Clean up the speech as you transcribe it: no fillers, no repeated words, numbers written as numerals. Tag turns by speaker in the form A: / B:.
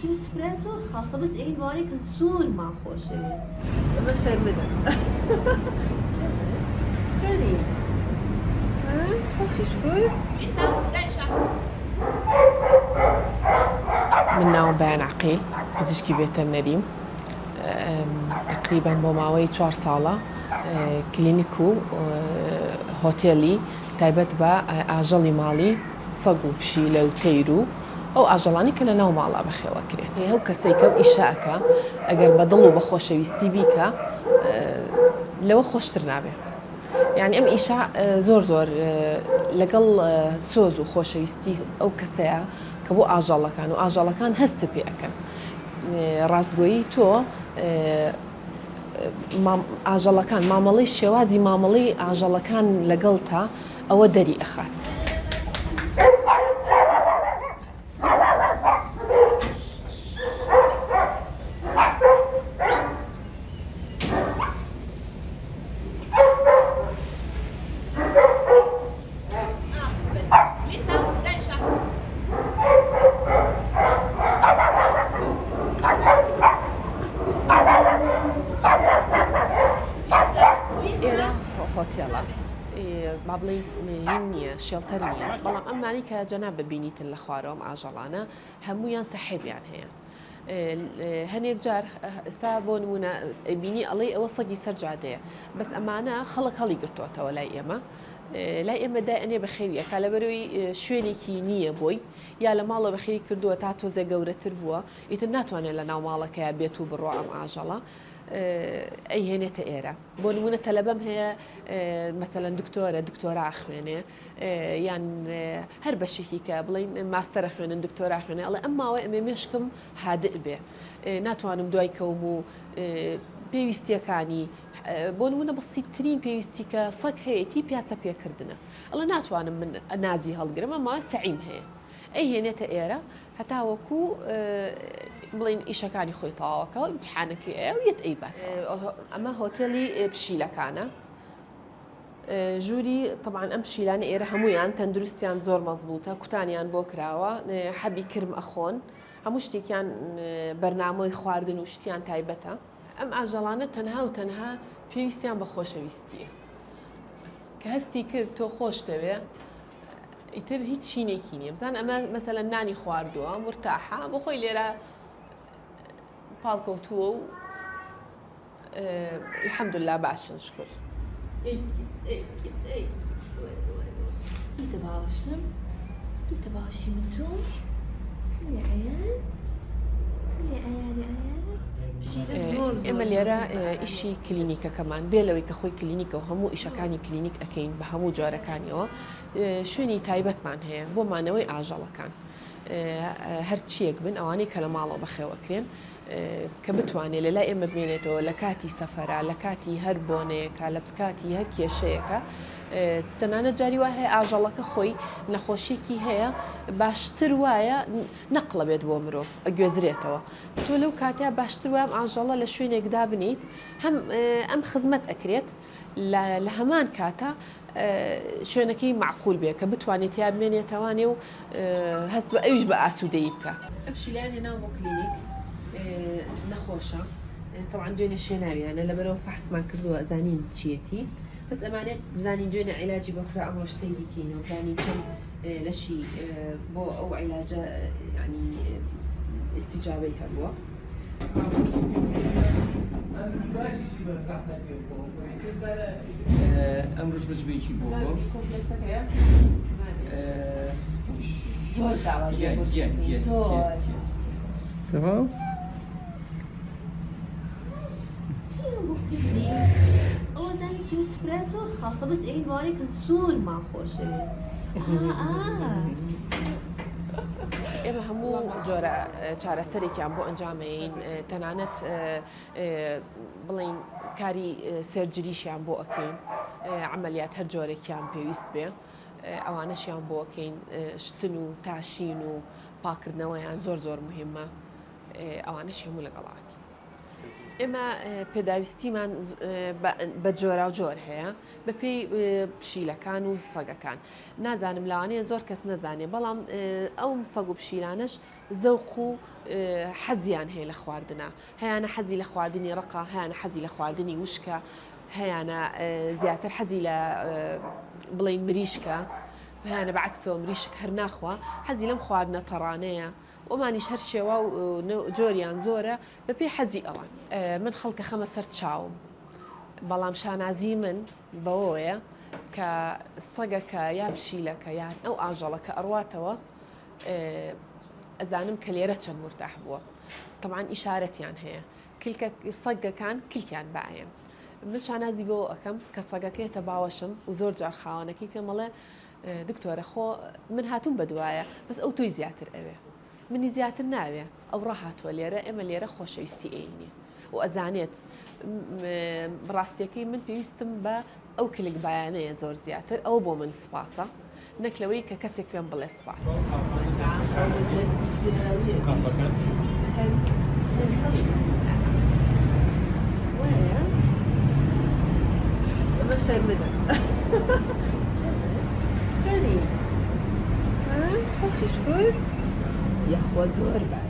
A: جيب اسبريسو خاصة بس ايه الوانك الزور ما خوش
B: ما شرمنا شرمي خوشي شكون من ناو بيان عقيل پزیشکی ڤێتەرنەریم تقریبا بۆ ماوەی 4 ساڵە کلینیک و هۆتێلی تایبەت بە ئاژەڵی ماڵی سەگ و پشیلە و تەیر و ئەو ئاژەڵانی کە لە ناو ماڵا بەخێوەکرێت هەو کەسێک کە ئیشاکە ئەگەر بە دڵ و بە خۆشەویستی بیکە لەوە خۆشتر نابێ یعنی ئەم ئیشا زۆر زۆر لەگەڵ سۆز و خۆشەویستی ئەو کەسەیە کە بۆ ئاژەڵەکان و ئاژەڵەکان هەستە پێ ئەەکەن ڕاستگۆیی تۆ ئاژەڵەکان مامەڵەی شێوازی مامەڵەی ئاژەڵەکان لەگەڵ تا ئەوە دەری ئەخات. هۆتێڵە با بڵێ هین نییە شێڵتەر نییە بەڵام ئەمانی کە جەناب ببینیتن لە خوارەوەم ئاژەڵانە هەمویان سەحێبیان هەیە هەنێک جار ئێستا بۆ نمونە بینی ئەڵێ ئەوە سەگی سەرجادەیە بەس ئەمانە خەڵک هەڵی گرتوتەوە لای ئێمە لای ئێمەدا ئەنێ بەخێویەکە لەبەرەوەی شوێنێکی نییە بۆی یا لە ماڵە بەخێوی کردووە تا تۆزە گەورەتر بووە ئیتر ناتوانێت لە ناو ماڵەکەیە بێت و بڕۆ ئەم ئاژەڵە ئەی هێنێتە ئێرە بۆ نمونە تەلەبەم هەیە مەسەلەن دکتۆرا خوێنێ یان هەر بەشێکی کە بڵین ماستەرە خوێنن دکتۆرا خوێنێ ئەڵێ ئەم ماوەی ئەمێ مێشکم هادئ بێ ناتوانم دوای کەوم و پێویستیەکانی بۆ نمونە بەسیترین پێویستی کە سەگ هەیەی پیاسە پێکردنە ئەڵە ناتوانم من نازی هەڵگرم ئەمە سەعیم هەیە ئەی هێنێتە ئێرە هەتاوەکو بڵین ئیشەکانی خۆی تەواوەکە و ئیمتحانەکەی ئەو یەت ئەیبات ئەمە هۆتێلی پشیلەکانە ژووری طبعاً ئەم پشیلانە ئێرە هەمویان تەندروستیان زۆر مەزبوطە کوتانیان بۆ کراوە حەبی کرم ئەخۆن هەموو شتێکیان بەرنامەی خواردن و شتیان تایبەتە ئەم ئاژەڵانە تەنها و تەنها پێویستیان بە خۆشەویستیە کە هەستی کرد تۆ خۆش دەوێ ئیتر هیچ شینێکی نییە بزان ئەمە مەسەلەن نانی خواردووە مرتاحە بۆ خۆی لێرە پاڵکەوتووە و الحەمدوللا باشن شکر
A: دیتە باشم دیتە باشی من تۆ
B: ئێمە لێرە ئیشی کلینیکەکەمان بێ لەوەی کە خۆی کلینیکە و هەموو ئیشەکانی کلینیک ئەەکەین بە هەموو جارەکانیەوە شوێنی تایبەتمان هەیە بۆ مانەوەی ئاژەڵەکان هەرچیەک بن ئەوانەی کە لە ماڵەوە بەخێوەکرێن کە بتوانێت لە لای ئێمە بمێنێتەوە لە کاتی سەفەرە لە کاتی هەر بۆنەیەکە لە کاتی هەر کێشەیەەکە تەنانەت جاری وا هەیە ئاژەڵەکە خۆی نەخۆشیێکی هەیە باشتر وایە نەقڵە بێت بۆ مرۆڤ ئەگوێزرێتەوە تۆ لەو کاتەیە باشتر وایە ئاژەڵە لە شوێنێکدا بنیت هەم ئەم خزمەت ئەکرێت لە هەمان کاتە شوێنەکەی معقول بێ کە بتوانێت یا بمێنێتەوانێ و هەست بە ئەویش بە ئاسوودەیی بکە ئەم شیلان هێناو بۆ کلینیک نەخۆشە طبعا دوێنێ شوێناویانە لەبەرەوە فەحسمان کردووە ئەزانین چیەتی بس ئەمانێت بزانین دوێنێ عیلاجی بۆکرا ئەمەش سەیریکەینەوە بزانین چەند لەشی بۆ ئەو عیلاجە ینی استیجابەی هەبووە
C: ئەم ڕژ بەشبێکی بۆ
A: زۆر داوای
C: تمام
A: ئەوە زانی جیب اسپرێسۆ خاصە بس ئێ الوانێک زۆر ما خۆشە
B: ئێمە هەموو جۆرە چارەسەرێکیان بۆ ئەنجامەین تەنانەت بڵین کاری سەرجریشیان بۆ ئەەکەین عملیات هەر جۆرێکیان پێویست بێ ئەوانەشیان بۆ ئەەکەین شتن و تاشین و پاکردنەوەیان زۆر زۆر مهمە ئەوانەش هەموو لەگەڵاکی ئێمە پێداویستیمان بە جۆرا و جۆر هەیە بە پێی پشیلەکان و سەگەکان. نازانم لاوانەیە زۆر کەس نەزانێ، بەڵام ئەو سەگ و پشیلانش زەوق و حەزیان هەیە لە خواردنە. هەیانە حەزی لە خواردنی ڕقە، هەیانە حەزی لە خواردنی وشکە، هەیانە زیاتر حەزی لە بڵین مریشکە، هەیانە بەعکسەوە مریشک هەر ناخوا حەزی لەم خواردنە تەڕانەیە. ئەمانیش هەر شێوە و جۆریان زۆرە بە پێی حەزی ئەوان. من خەڵکە خەمە سەر چاوم، بەڵام شانازی من بەوەیە کە سەگەکە یا پشیلەکە یان ئەو ئاژەڵەکە ئەڕواتەوە ئەزانم کە لێرە چەند مرتاح بووە. طبعاً ئیشارەتیان هەیە، سەگەکان کلکیان بەعەن. من شانازی بۆ ئەەکەم کە سەگەکەیەتە باوەشم و زۆر جار خاوەنەکەی پێمەڵێ دکتۆرە خۆ من هاتوون بەدوایە، بەس ئەو توی زیاتر ئەوێ. منی زیاتر ناوێ، ئەو ڕاهاتوە لێرە، ئێمە لێرە خۆشەویستی ئەینی و ئەزانێت ڕاستیەکەی من پێویستم بە ئەو کلک بایانەیە زۆر زیاتر، ئەو بۆ من سپاسە نەک لەوەی کە کەسێک پێم بڵێ سپاس.
D: ئەمە شەرمنە. شەری خۆشی شکر یەخوا زۆر باش.